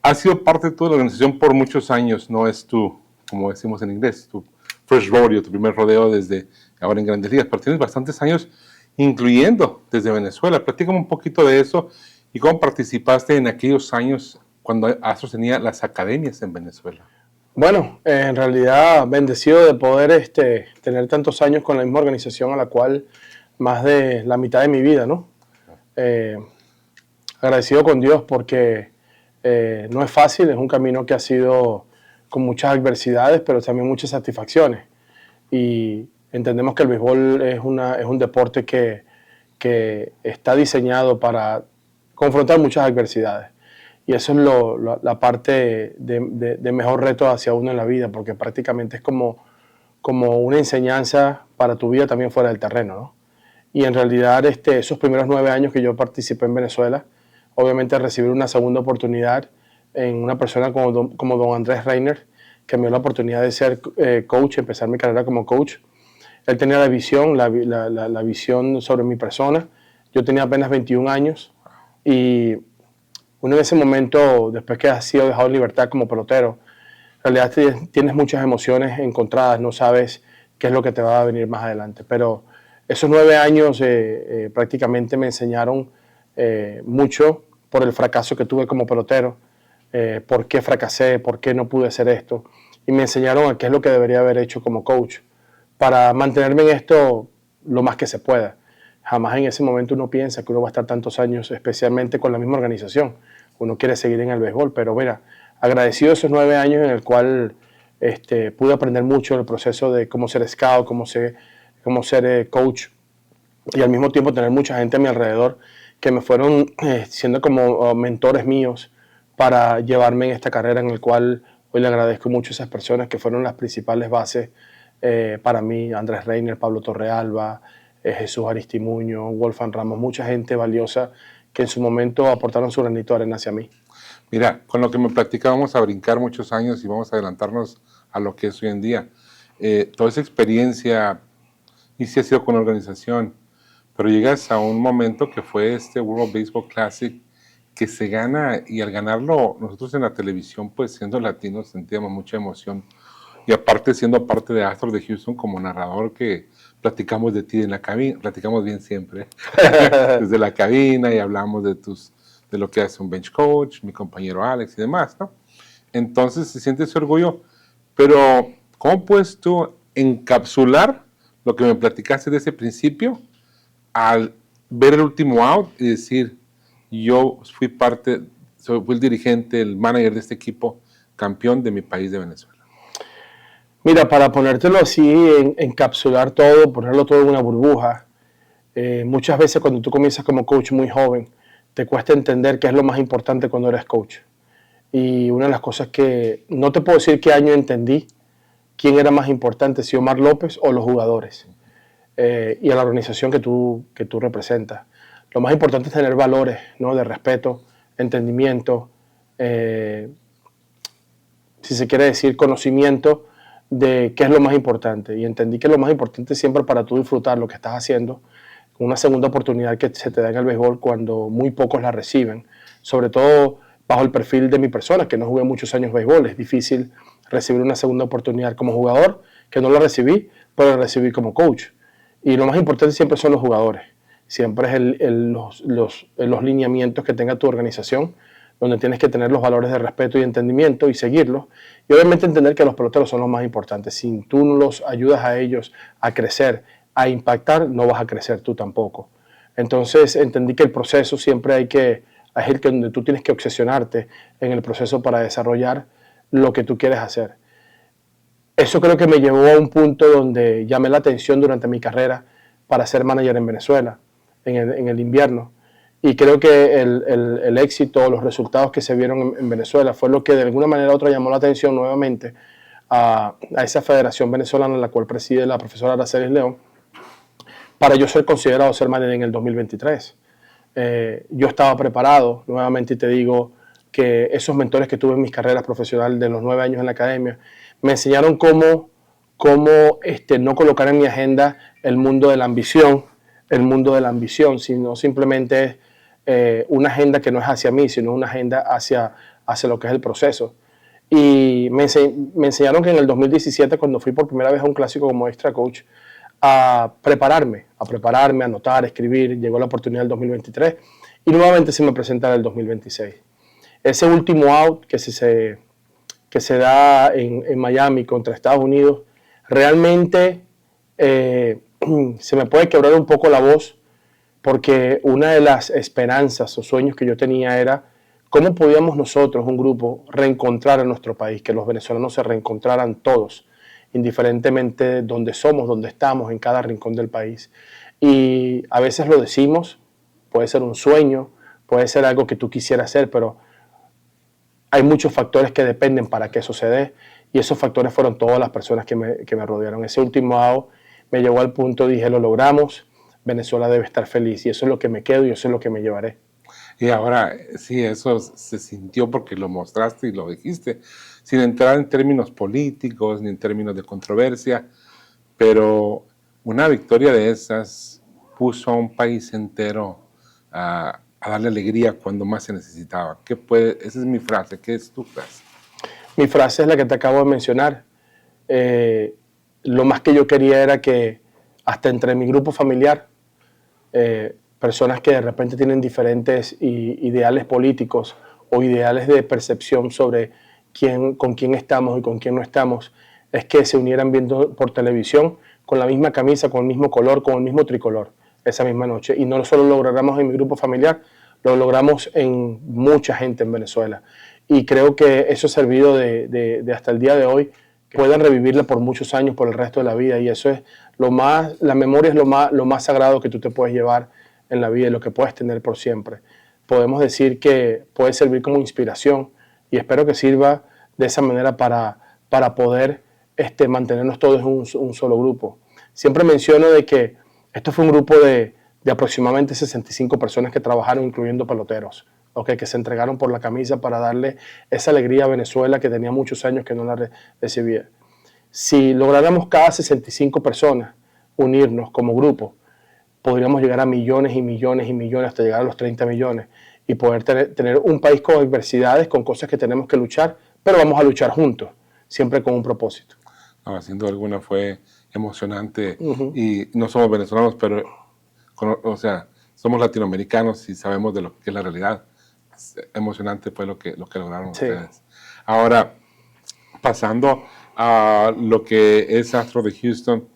Has sido parte de toda la organización por muchos años, no es tu, como decimos en inglés, tu first rodeo, tu primer rodeo desde ahora en Grandes Ligas, pero tienes bastantes años, incluyendo desde Venezuela. Platícame un poquito de eso y cómo participaste en aquellos años cuando Astros tenía las academias en Venezuela. Bueno, en realidad bendecido de poder tener tantos años con la misma organización a la cual más de la mitad de mi vida, ¿no? Agradecido con Dios porque no es fácil, es un camino que ha sido con muchas adversidades, pero también muchas satisfacciones. Y entendemos que el béisbol es un deporte que está diseñado para confrontar muchas adversidades. Y eso es la parte de mejor reto hacia uno en la vida, porque prácticamente es como una enseñanza para tu vida también fuera del terreno, ¿no? Y en realidad esos primeros 9 años que yo participé en Venezuela, obviamente recibir una segunda oportunidad en una persona como don Andrés Reiner, que me dio la oportunidad de ser coach, empezar mi carrera como coach. Él tenía la visión, la visión sobre mi persona. Yo tenía apenas 21 años y uno en ese momento, después que has sido dejado en libertad como pelotero, en realidad tienes muchas emociones encontradas, no sabes qué es lo que te va a venir más adelante. Pero esos 9 años prácticamente me enseñaron mucho por el fracaso que tuve como pelotero, por qué fracasé, por qué no pude hacer esto. Y me enseñaron a qué es lo que debería haber hecho como coach para mantenerme en esto lo más que se pueda. Jamás en ese momento uno piensa que uno va a estar tantos años, especialmente con la misma organización. Uno quiere seguir en el béisbol, pero mira, agradecido esos 9 años en el cual pude aprender mucho en el proceso de cómo ser scout, cómo ser coach, y al mismo tiempo tener mucha gente a mi alrededor que me fueron siendo como mentores míos para llevarme en esta carrera, en el cual hoy le agradezco mucho a esas personas que fueron las principales bases para mí: Andrés Reiner, Pablo Torrealba, Jesús Aristimuño, Wolfgang Ramos, mucha gente valiosa que en su momento aportaron su granito de arena hacia mí. Mira, con lo que me platica vamos a brincar muchos años y vamos a adelantarnos a lo que es hoy en día. Toda esa experiencia, y sí ha sido con la organización, pero llegas a un momento que fue este World Baseball Classic, que se gana, y al ganarlo, nosotros en la televisión, pues siendo latinos, sentíamos mucha emoción. Y aparte, siendo parte de Astros de Houston, como narrador, que platicamos de ti en la cabina, platicamos bien siempre, desde la cabina, y hablamos de lo que hace un bench coach, mi compañero Alex y demás, ¿no? Entonces se siente ese orgullo, pero ¿cómo puedes tú encapsular lo que me platicaste de ese principio al ver el último out y decir, yo fui el dirigente, el manager de este equipo, campeón de mi país, de Venezuela? Mira, para ponértelo así, encapsular todo, ponerlo todo en una burbuja, muchas veces cuando tú comienzas como coach muy joven, te cuesta entender qué es lo más importante cuando eres coach. Y una de las cosas que no te puedo decir qué año entendí quién era más importante, si Omar López o los jugadores, y a la organización que tú representas. Lo más importante es tener valores, ¿no? De respeto, entendimiento, si se quiere decir, conocimiento de qué es lo más importante. Y entendí que lo más importante siempre para tú disfrutar lo que estás haciendo, una segunda oportunidad que se te da en el béisbol cuando muy pocos la reciben, sobre todo bajo el perfil de mi persona, que no jugué muchos años béisbol. Es difícil recibir una segunda oportunidad como jugador, que no la recibí, pero la recibí como coach. Y lo más importante siempre son los jugadores, siempre es los lineamientos que tenga tu organización, donde tienes que tener los valores de respeto y entendimiento y seguirlos. Y obviamente entender que los peloteros son los más importantes. Si tú no los ayudas a ellos a crecer, a impactar, no vas a crecer tú tampoco. Entonces entendí que el proceso siempre es el que donde tú tienes que obsesionarte en el proceso para desarrollar lo que tú quieres hacer. Eso creo que me llevó a un punto donde llamé la atención durante mi carrera para ser manager en Venezuela, en el invierno. Y creo que el éxito, los resultados que se vieron en Venezuela fue lo que de alguna manera u otra llamó la atención nuevamente a esa federación venezolana, la cual preside la profesora Araceli León, para yo ser considerado ser manager en el 2023. Yo estaba preparado, nuevamente, y te digo que esos mentores que tuve en mis carreras profesionales de los 9 años en la academia me enseñaron cómo no colocar en mi agenda el mundo de la ambición, sino simplemente una agenda que no es hacia mí, sino una agenda hacia hacia lo que es el proceso. Y me enseñaron que en el 2017, cuando fui por primera vez a un clásico como extra coach, a prepararme, a anotar, a escribir. Llegó la oportunidad del 2023 y nuevamente se me presenta el 2026. Ese último out que se da en Miami contra Estados Unidos, realmente se me puede quebrar un poco la voz, porque una de las esperanzas o sueños que yo tenía era cómo podíamos nosotros, un grupo, reencontrar a nuestro país, que los venezolanos se reencontraran todos, indiferentemente de dónde somos, dónde estamos, en cada rincón del país. Y a veces lo decimos, puede ser un sueño, puede ser algo que tú quisieras hacer, pero hay muchos factores que dependen para que eso se dé, y esos factores fueron todas las personas que me rodearon. Ese último AO me llevó al punto, dije, lo logramos, Venezuela debe estar feliz, y eso es lo que me quedo y eso es lo que me llevaré. Y ahora, sí, eso se sintió porque lo mostraste y lo dijiste, sin entrar en términos políticos ni en términos de controversia, pero una victoria de esas puso a un país entero a darle alegría cuando más se necesitaba. Esa es mi frase, ¿qué es tu frase? Mi frase es la que te acabo de mencionar. Lo más que yo quería era que hasta entre mi grupo familiar, personas que de repente tienen diferentes ideales políticos o ideales de percepción sobre con quién estamos y con quién no estamos, es que se unieran viendo por televisión con la misma camisa, con el mismo color, con el mismo tricolor esa misma noche. Y no solo lo logramos en mi grupo familiar, lo logramos en mucha gente en Venezuela. Y creo que eso ha servido de hasta el día de hoy, que puedan revivirla por muchos años, por el resto de la vida. Y eso es la memoria es lo más sagrado que tú te puedes llevar en la vida y lo que puedes tener por siempre. Podemos decir que puede servir como inspiración y espero que sirva de esa manera para poder mantenernos todos en un solo grupo. Siempre menciono de que esto fue un grupo de aproximadamente 65 personas que trabajaron, incluyendo peloteros, que se entregaron por la camisa para darle esa alegría a Venezuela que tenía muchos años que no la recibía. Si lográramos cada 65 personas unirnos como grupo, podríamos llegar a millones y millones y millones hasta llegar a los 30 millones y poder tener un país con adversidades, con cosas que tenemos que luchar, pero vamos a luchar juntos, siempre con un propósito. No, sin duda alguna fue emocionante. Y no somos venezolanos, pero o sea, somos latinoamericanos y sabemos de lo que es la realidad. Emocionante fue lo que lograron ustedes. Ahora, pasando a lo que es Astro de Houston,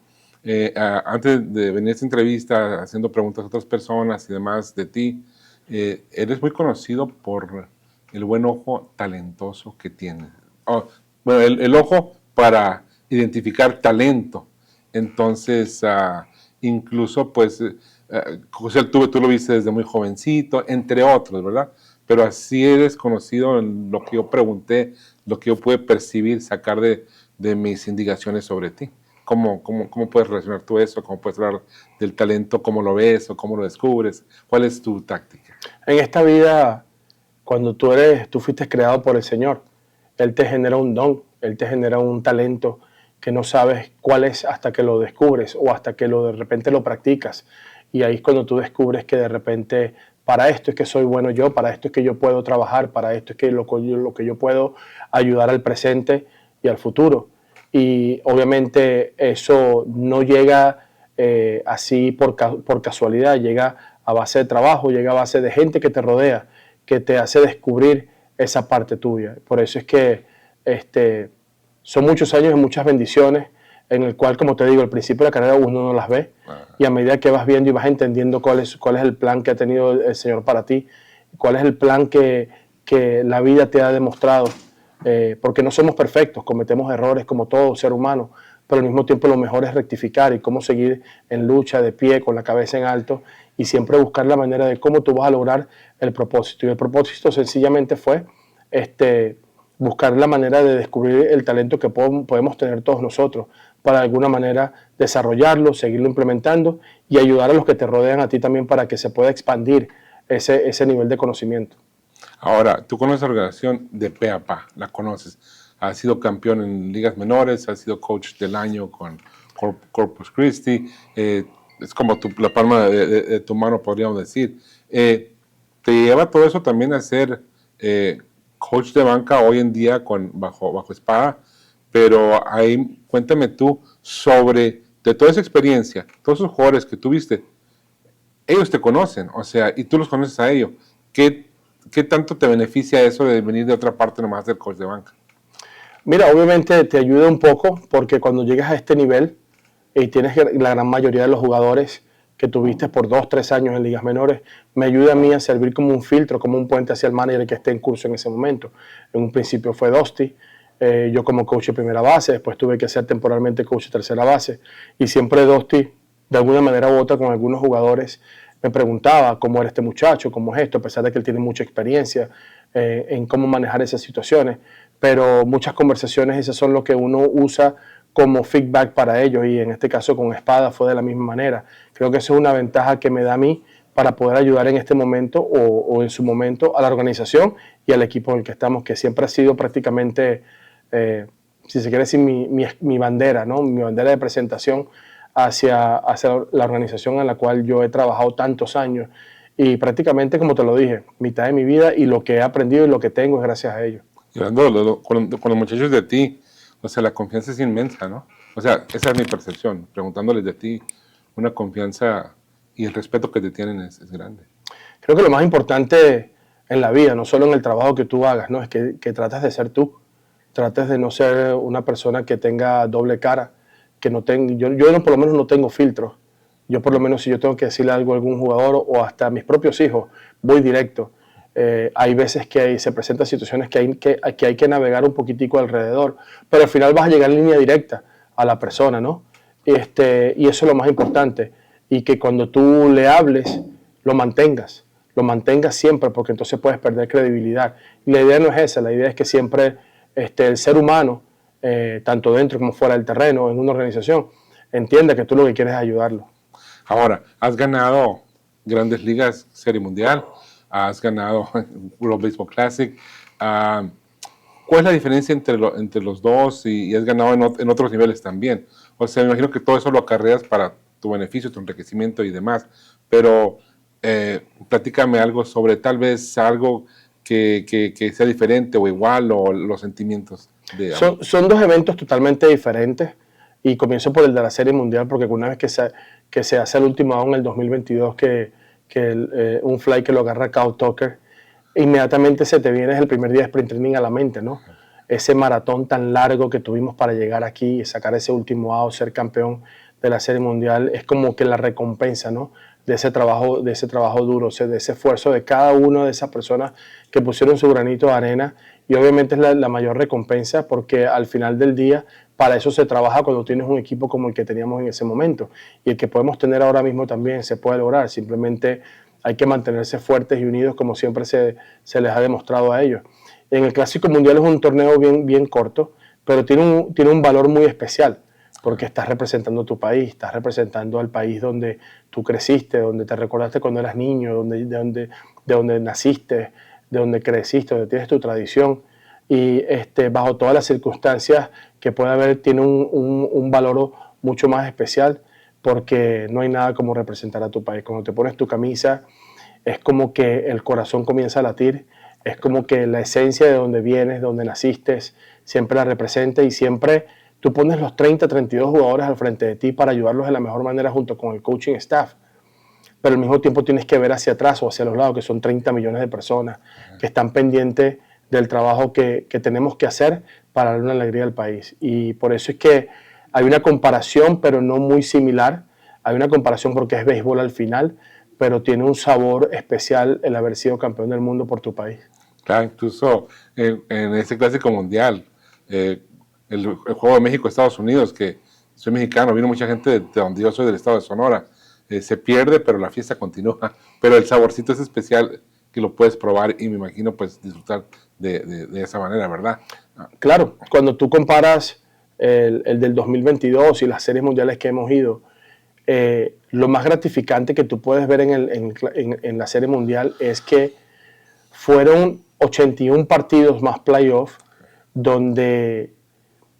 antes de venir a esta entrevista, haciendo preguntas a otras personas y demás de ti, eres muy conocido por el buen ojo talentoso que tienes. Bueno, el ojo para identificar talento. Entonces, incluso, pues, José tú lo viste desde muy jovencito, entre otros, ¿verdad? Pero así eres conocido en lo que yo pregunté, lo que yo pude percibir, sacar de mis indicaciones sobre ti. ¿Cómo puedes relacionar tú eso? ¿Cómo puedes hablar del talento? ¿Cómo lo ves o cómo lo descubres? ¿Cuál es tu táctica? En esta vida, cuando tú fuiste creado por el Señor, Él te genera un don, Él te genera un talento que no sabes cuál es hasta que lo descubres o hasta que de repente lo practicas. Y ahí es cuando tú descubres que de repente para esto es que soy bueno yo, para esto es que yo puedo trabajar, para esto es que lo que yo puedo ayudar al presente y al futuro. Y obviamente eso no llega así por casualidad, llega a base de trabajo, llega a base de gente que te rodea, que te hace descubrir esa parte tuya. Por eso es que son muchos años y muchas bendiciones en el cual, como te digo, al principio de la carrera uno no las ve y a medida que vas viendo y vas entendiendo cuál es el plan que ha tenido el Señor para ti, cuál es el plan que la vida te ha demostrado, porque no somos perfectos, cometemos errores como todo ser humano, pero al mismo tiempo lo mejor es rectificar y cómo seguir en lucha, de pie, con la cabeza en alto y siempre buscar la manera de cómo tú vas a lograr el propósito. Y el propósito sencillamente fue buscar la manera de descubrir el talento que podemos tener todos nosotros para de alguna manera desarrollarlo, seguirlo implementando y ayudar a los que te rodean a ti también para que se pueda expandir ese nivel de conocimiento. Ahora, tú conoces la organización de pe a pa, la conoces. Has sido campeón en ligas menores, has sido coach del año con Corpus Christi. Es como la palma de tu mano, podríamos decir. ¿Te lleva todo eso también a ser coach de banca hoy en día bajo espada, pero ahí cuéntame tú sobre de toda esa experiencia, todos esos jugadores que tuviste, ellos te conocen, o sea, y tú los conoces a ellos. ¿Qué tanto te beneficia eso de venir de otra parte nomás del coach de banca? Mira, obviamente te ayuda un poco porque cuando llegas a este nivel y tienes la gran mayoría de los jugadores que tuviste por 2, 3 años en ligas menores, me ayuda a mí a servir como un filtro, como un puente hacia el manager que esté en curso en ese momento. En un principio fue Dusty, yo como coach de primera base, después tuve que ser temporalmente coach de tercera base, y siempre Dusty, de alguna manera u otra, con algunos jugadores, me preguntaba cómo era este muchacho, cómo es esto, a pesar de que él tiene mucha experiencia en cómo manejar esas situaciones, pero muchas conversaciones esas son lo que uno usa como feedback para ellos, y en este caso con Espada fue de la misma manera. Creo que eso es una ventaja que me da a mí para poder ayudar en este momento o en su momento a la organización y al equipo en el que estamos, que siempre ha sido prácticamente, si se quiere decir, mi bandera, ¿no? Mi bandera de presentación hacia la organización en la cual yo he trabajado tantos años, y prácticamente, como te lo dije, mitad de mi vida y lo que he aprendido y lo que tengo es gracias a ellos. Y hablando con los muchachos de ti, o sea, la confianza es inmensa, ¿no? O sea, esa es mi percepción, preguntándoles de ti, una confianza y el respeto que te tienen es grande. Creo que lo más importante en la vida, no solo en el trabajo que tú hagas, ¿no? Es que trates de ser tú, trates de no ser una persona que tenga doble cara, que no tenga, yo no, por lo menos no tengo filtros. Yo por lo menos si yo tengo que decirle algo a algún jugador o hasta a mis propios hijos, voy directo. Hay veces que se presentan situaciones que hay que navegar un poquitico alrededor, pero al final vas a llegar en línea directa a la persona, ¿no? Y eso es lo más importante. Y que cuando tú le hables, lo mantengas siempre, porque entonces puedes perder credibilidad. Y la idea no es esa, la idea es que siempre el ser humano, tanto dentro como fuera del terreno, en una organización, entienda que tú lo que quieres es ayudarlo. Ahora, has ganado Grandes Ligas, Serie Mundial, has ganado World Baseball Classic. ¿Cuál es la diferencia entre los dos y has ganado en otros niveles también? O sea, me imagino que todo eso lo acarreas para tu beneficio, tu enriquecimiento y demás, pero platícame algo sobre tal vez algo que sea diferente o igual o los sentimientos de ambos. Son dos eventos totalmente diferentes, y comienzo por el de la Serie Mundial, porque una vez que se hace el último out en el 2022, un fly que lo agarra Kyle Tucker, inmediatamente se te viene el primer día de sprint training a la mente, ¿no? Ese maratón tan largo que tuvimos para llegar aquí y sacar ese último out, ser campeón de la Serie Mundial, es como que la recompensa, ¿no? De ese trabajo duro, o sea, de ese esfuerzo de cada una de esas personas que pusieron su granito de arena, y obviamente es la mayor recompensa, porque al final del día para eso se trabaja cuando tienes un equipo como el que teníamos en ese momento, y el que podemos tener ahora mismo también se puede lograr. Simplemente hay que mantenerse fuertes y unidos como siempre se les ha demostrado a ellos. En el Clásico Mundial es un torneo bien corto, pero tiene un valor muy especial, porque estás representando tu país, estás representando al país donde tú creciste, donde te recordaste cuando eras niño, de donde naciste, de donde creciste, donde tienes tu tradición, y bajo todas las circunstancias que pueda haber, tiene un valor mucho más especial, porque no hay nada como representar a tu país. Cuando te pones tu camisa, es como que el corazón comienza a latir, es como que la esencia de donde vienes, donde naciste, siempre la representa, y siempre tú pones los 32 jugadores al frente de ti para ayudarlos de la mejor manera junto con el coaching staff, pero al mismo tiempo tienes que ver hacia atrás o hacia los lados, que son 30 millones de personas que están pendientes del trabajo que tenemos que hacer para darle una alegría al país. Y por eso es que hay una comparación, pero no muy similar. Hay una comparación porque es béisbol al final, pero tiene un sabor especial el haber sido campeón del mundo por tu país. Claro, incluso en ese Clásico Mundial, el Juego de México-Estados Unidos, que soy mexicano, vino mucha gente de donde yo soy, del estado de Sonora. Se pierde, pero la fiesta continúa. Pero el saborcito es especial, que lo puedes probar y me imagino pues disfrutar de esa manera, ¿verdad? Claro, cuando tú comparas el del 2022 y las series mundiales que hemos ido, lo más gratificante que tú puedes ver en la serie mundial es que fueron 81 partidos más playoff, donde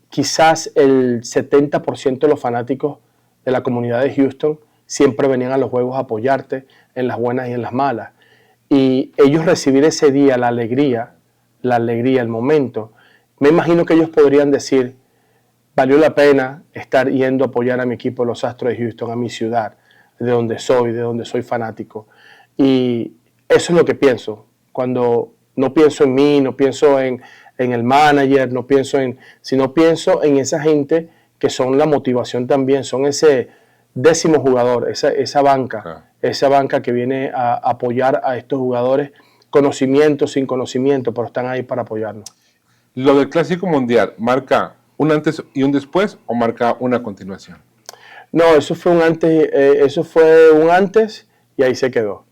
quizás el 70% de los fanáticos de la comunidad de Houston siempre venían a los juegos a apoyarte en las buenas y en las malas. Y ellos recibir ese día la alegría la alegría, el momento, me imagino que ellos podrían decir, valió la pena estar yendo a apoyar a mi equipo, los Astros de Houston, a mi ciudad, de donde soy fanático. Y eso es lo que pienso. Cuando no pienso en mí, no pienso en el manager, no pienso sino pienso en esa gente que son la motivación también, son ese 10º jugador, esa banca que viene a apoyar a estos jugadores, conocimiento, sin conocimiento, pero están ahí para apoyarnos. ¿Lo del Clásico Mundial marca un antes y un después o marca una continuación? No, eso fue un antes y ahí se quedó.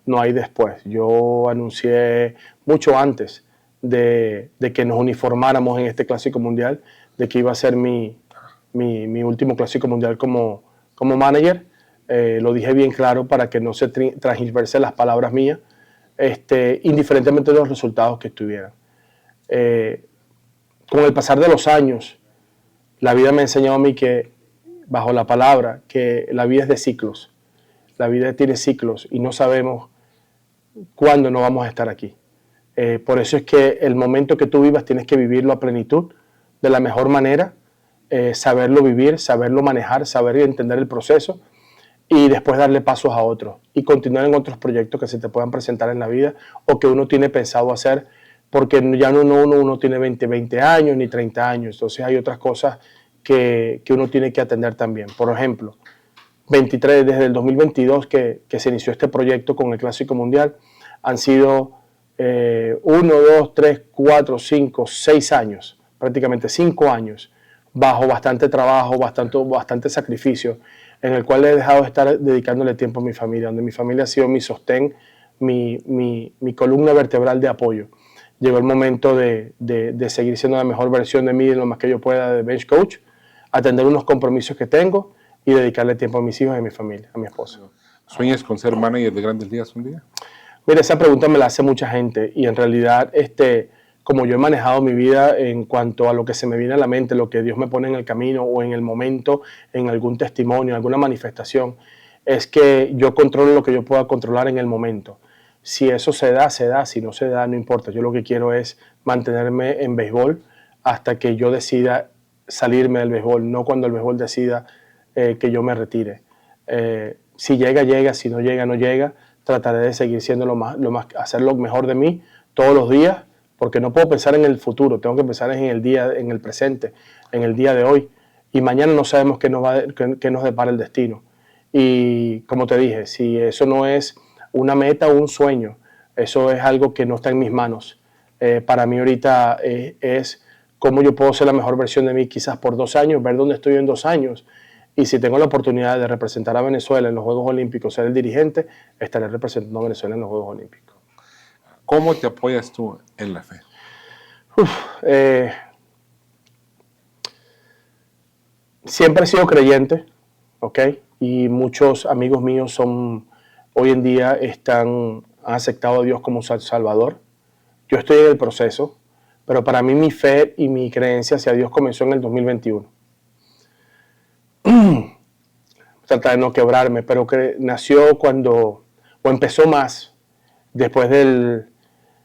No hay después. Yo anuncié mucho antes de que nos uniformáramos en este Clásico Mundial, de que iba a ser mi último Clásico Mundial como manager. Lo dije bien claro para que no se transversen las palabras mías, indiferentemente de los resultados que estuvieran. Con el pasar de los años, la vida me ha enseñado a mí que, bajo la palabra, que la vida es de ciclos. La vida tiene ciclos y no sabemos cuándo no vamos a estar aquí. Por eso es que el momento que tú vivas tienes que vivirlo a plenitud, de la mejor manera, saberlo vivir, saberlo manejar, saber y entender el proceso y después darle pasos a otros y continuar en otros proyectos que se te puedan presentar en la vida o que uno tiene pensado hacer, porque ya uno tiene 20 años ni 30 años, entonces hay otras cosas que uno tiene que atender también. Por ejemplo, desde el 2022 que se inició este proyecto con el Clásico Mundial, han sido 1, 2, 3, 4, 5, 6 años, prácticamente 5 años, bajo bastante trabajo, bastante sacrificio, en el cual he dejado de estar dedicándole tiempo a mi familia, donde mi familia ha sido mi sostén, mi columna vertebral de apoyo. Llegó el momento de seguir siendo la mejor versión de mí en lo más que yo pueda de bench coach, atender unos compromisos que tengo y dedicarle tiempo a mis hijos y a mi familia, a mi esposa. ¿Sueñas con ser manager de Grandes Ligas un día? Mira, esa pregunta me la hace mucha gente y en realidad, como yo he manejado mi vida en cuanto a lo que se me viene a la mente, lo que Dios me pone en el camino o en el momento, en algún testimonio, alguna manifestación, es que yo controlo lo que yo pueda controlar en el momento. Si eso se da, se da. Si no se da, no importa. Yo lo que quiero es mantenerme en béisbol hasta que yo decida salirme del béisbol, no cuando el béisbol decida que yo me retire. Si llega, llega. Si no llega, no llega. Trataré de seguir siendo hacer lo mejor de mí todos los días, porque no puedo pensar en el futuro. Tengo que pensar en el día, en el presente, en el día de hoy. Y mañana no sabemos qué nos depara el destino. Y como te dije, si eso no es una meta o un sueño, eso es algo que no está en mis manos. Para mí ahorita es cómo yo puedo ser la mejor versión de mí quizás por 2 años, ver dónde estoy en 2 años y si tengo la oportunidad de representar a Venezuela en los Juegos Olímpicos, ser el dirigente, estaré representando a Venezuela en los Juegos Olímpicos. ¿Cómo te apoyas tú en la fe? Siempre he sido creyente, ¿ok? Y muchos amigos míos hoy en día han aceptado a Dios como Salvador. Yo estoy en el proceso, pero para mí mi fe y mi creencia hacia Dios comenzó en el 2021. Tratar de no quebrarme, pero que nació empezó más después del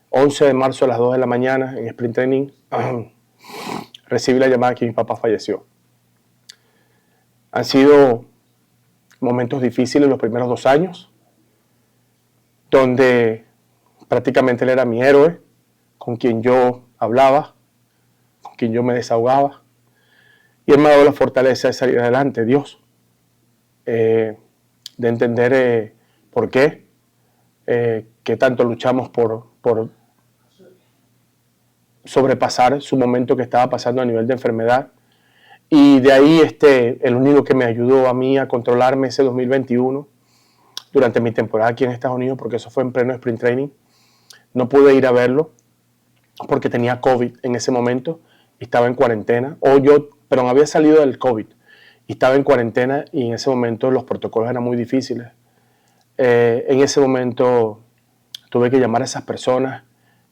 11 de marzo a las 2 de la mañana en Sprint Training. Recibí la llamada que mi papá falleció. Han sido momentos difíciles los primeros 2 años, donde prácticamente él era mi héroe, con quien yo hablaba, con quien yo me desahogaba. Y él me ha dado la fortaleza de salir adelante, Dios, de entender por qué, qué tanto luchamos por sobrepasar su momento que estaba pasando a nivel de enfermedad. Y de ahí el único que me ayudó a mí a controlarme ese 2021 durante mi temporada aquí en Estados Unidos, porque eso fue en pleno Sprint Training. No pude ir a verlo porque tenía COVID en ese momento y estaba en cuarentena. Pero había salido del COVID y estaba en cuarentena y en ese momento los protocolos eran muy difíciles. En ese momento tuve que llamar a esas personas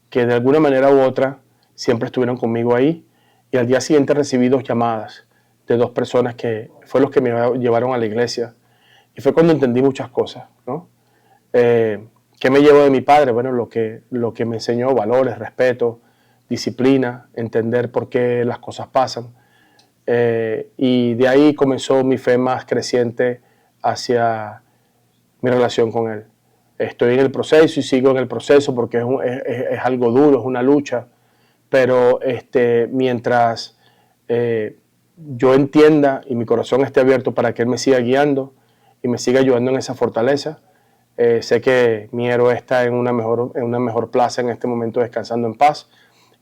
que de alguna manera u otra siempre estuvieron conmigo ahí y al día siguiente recibí 2 llamadas de 2 personas que fue los que me llevaron a la iglesia y fue cuando entendí muchas cosas, ¿no? ¿Qué me llevo de mi padre? Bueno, lo que me enseñó, valores, respeto, disciplina, entender por qué las cosas pasan. Y de ahí comenzó mi fe más creciente hacia mi relación con Él. Estoy en el proceso y sigo en el proceso porque es algo duro, es una lucha, pero mientras yo entienda y mi corazón esté abierto para que Él me siga guiando y me siga ayudando en esa fortaleza, sé que mi héroe está en una mejor plaza en este momento, descansando en paz,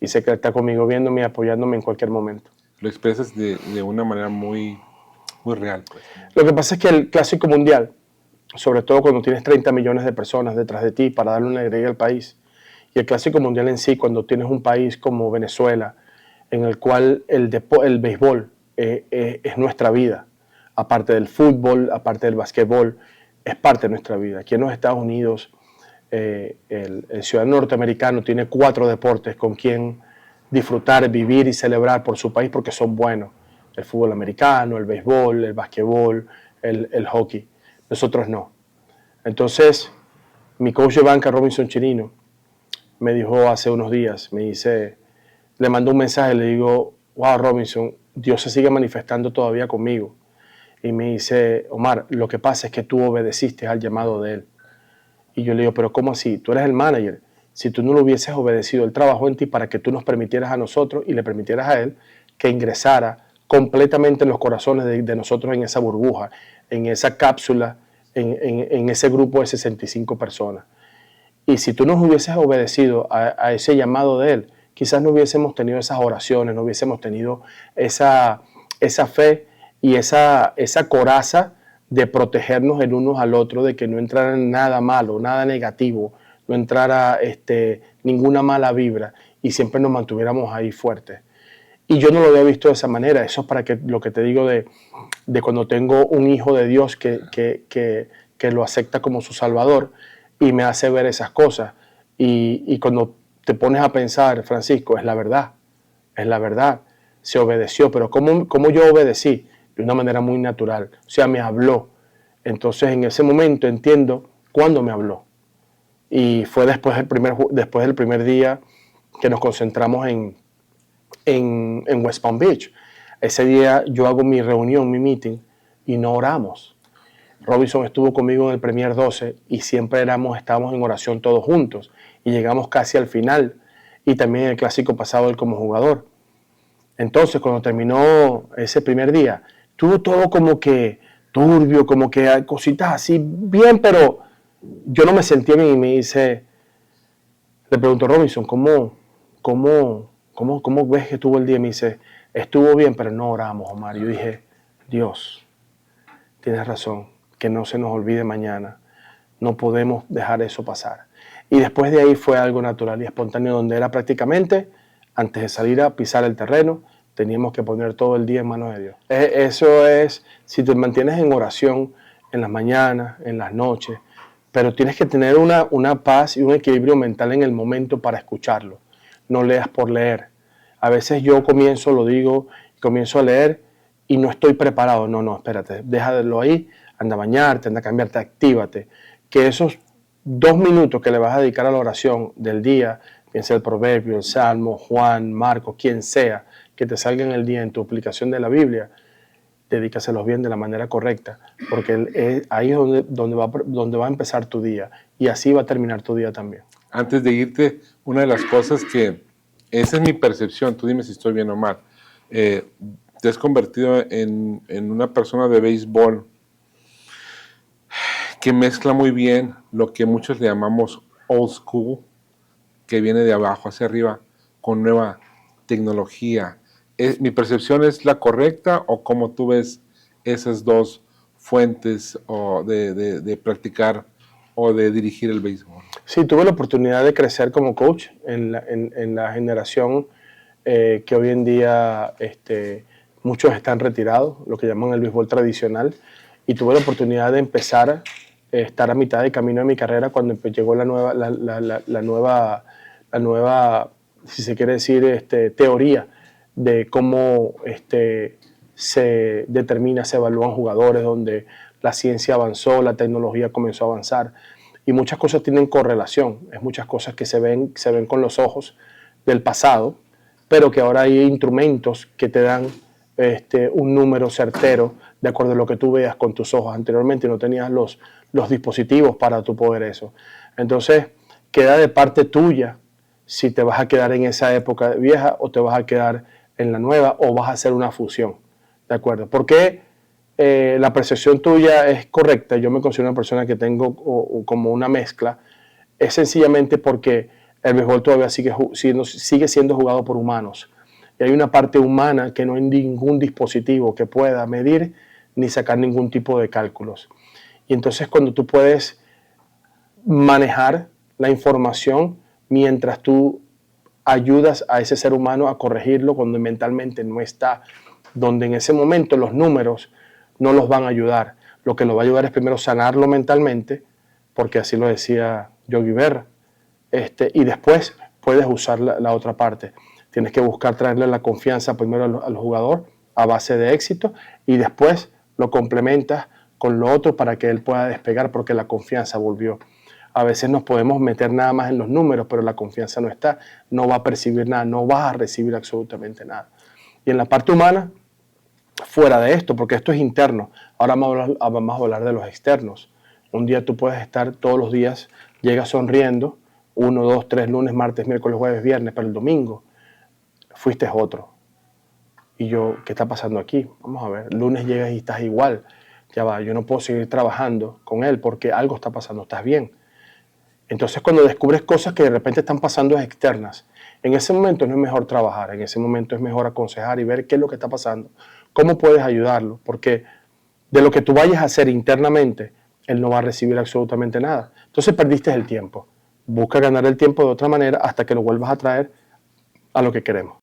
y sé que Él está conmigo viéndome y apoyándome en cualquier momento. Lo expresas de una manera muy, muy real, pues. Lo que pasa es que el Clásico Mundial, sobre todo cuando tienes 30 millones de personas detrás de ti para darle una alegría al país, y el Clásico Mundial en sí, cuando tienes un país como Venezuela, en el cual el béisbol es nuestra vida, aparte del fútbol, aparte del básquetbol, es parte de nuestra vida. Aquí en los Estados Unidos, el ciudadano norteamericano tiene 4 deportes con quien disfrutar, vivir y celebrar por su país porque son buenos: el fútbol americano, el béisbol, el básquetbol, el hockey. Nosotros no. Entonces, mi coach de banca, Robinson Chirino, me dijo hace unos días, le mandó un mensaje, le digo: wow, Robinson, Dios se sigue manifestando todavía conmigo. Y me dice: Omar, lo que pasa es que tú obedeciste al llamado de Él. Y yo le digo: pero ¿cómo así? Tú eres el manager. Si tú no lo hubieses obedecido, Él trabajó en ti para que tú nos permitieras a nosotros y le permitieras a Él que ingresara completamente en los corazones de nosotros, en esa burbuja, en esa cápsula, en ese grupo de 65 personas. Y si tú nos hubieses obedecido a ese llamado de Él, quizás no hubiésemos tenido esas oraciones, no hubiésemos tenido esa fe y esa coraza de protegernos el uno al otro, de que no entrara nada malo, nada negativo, no entrara ninguna mala vibra, y siempre nos mantuviéramos ahí fuertes. Y yo no lo había visto de esa manera. Eso es para que lo que te digo de cuando tengo un hijo de Dios que lo acepta como su Salvador y me hace ver esas cosas. Y cuando te pones a pensar, Francisco, es la verdad, se obedeció, pero ¿cómo yo obedecí? De una manera muy natural, o sea, me habló. Entonces en ese momento entiendo cuándo me habló. Y fue después del primer día que nos concentramos en West Palm Beach. Ese día yo hago mi reunión, mi meeting, y no oramos. Robinson estuvo conmigo en el Premier 12 y siempre estábamos en oración todos juntos, y llegamos casi al final, y también en el clásico pasado él como jugador. Entonces, cuando terminó ese primer día, tuvo todo como que turbio, como que cositas así, bien, pero yo no me sentía bien. Y le pregunto: Robinson, ¿cómo ves que estuvo el día? Y me dice: estuvo bien, pero no oramos, Omar. Y yo dije: Dios, tienes razón, que no se nos olvide mañana. No podemos dejar eso pasar. Y después de ahí fue algo natural y espontáneo, donde era prácticamente, antes de salir a pisar el terreno, teníamos que poner todo el día en manos de Dios. Eso es, si te mantienes en oración en las mañanas, en las noches, pero tienes que tener una paz y un equilibrio mental en el momento para escucharlo. No leas por leer. A veces yo comienzo a leer y no estoy preparado. No, espérate, déjalo ahí, anda a bañarte, anda a cambiarte, actívate. Que esos 2 minutos que le vas a dedicar a la oración del día, piensa el proverbio, el salmo, Juan, Marcos, quien sea, que te salga en el día en tu aplicación de la Biblia, dedícaselos bien de la manera correcta, porque ahí es donde va a empezar tu día, y así va a terminar tu día también. Antes de irte, una de las cosas que, esa es mi percepción, tú dime si estoy bien o mal, te has convertido en una persona de béisbol que mezcla muy bien lo que muchos le llamamos old school, que viene de abajo hacia arriba, con nueva tecnología. ¿Mi percepción es la correcta, o cómo tú ves esas dos fuentes de practicar o de dirigir el béisbol? Sí, tuve la oportunidad de crecer como coach en la generación que hoy en día muchos están retirados, lo que llaman el béisbol tradicional, y tuve la oportunidad de empezar a estar a mitad de camino de mi carrera cuando llegó la nueva, si se quiere decir, teoría de cómo se determina, se evalúan jugadores, donde la ciencia avanzó, la tecnología comenzó a avanzar, y muchas cosas tienen correlación. Es muchas cosas que se ven con los ojos, del pasado, pero que ahora hay instrumentos que te dan un número certero de acuerdo a lo que tú veas con tus ojos. Anteriormente no tenías los dispositivos para tu poder eso. Entonces, queda de parte tuya si te vas a quedar en esa época vieja o te vas a quedar en la nueva o vas a hacer una fusión. ¿De acuerdo? Porque la percepción tuya es correcta. Yo me considero una persona que tengo como una mezcla. Es sencillamente porque el béisbol todavía sigue siendo jugado por humanos. Y hay una parte humana que no hay ningún dispositivo que pueda medir ni sacar ningún tipo de cálculos. Y entonces cuando tú puedes manejar la información mientras tú ayudas a ese ser humano a corregirlo cuando mentalmente no está, donde en ese momento los números no los van a ayudar. Lo que lo va a ayudar es primero sanarlo mentalmente, porque así lo decía Yogi Berra, y después puedes usar la otra parte. Tienes que buscar traerle la confianza primero al jugador a base de éxito y después lo complementas con lo otro para que él pueda despegar porque la confianza volvió. A veces nos podemos meter nada más en los números, pero la confianza no está, no va a percibir nada, no vas a recibir absolutamente nada. Y en la parte humana, fuera de esto, porque esto es interno, ahora vamos a hablar de los externos. Un día tú puedes estar todos los días, llegas sonriendo, 1, 2, 3, lunes, martes, miércoles, jueves, viernes, pero el domingo fuiste otro. Y yo, ¿qué está pasando aquí? Vamos a ver, lunes llegas y estás igual. Ya va, yo no puedo seguir trabajando con él porque algo está pasando, estás bien. Entonces cuando descubres cosas que de repente están pasando externas, en ese momento no es mejor trabajar, en ese momento es mejor aconsejar y ver qué es lo que está pasando, cómo puedes ayudarlo, porque de lo que tú vayas a hacer internamente, él no va a recibir absolutamente nada. Entonces perdiste el tiempo. Busca ganar el tiempo de otra manera hasta que lo vuelvas a traer a lo que queremos.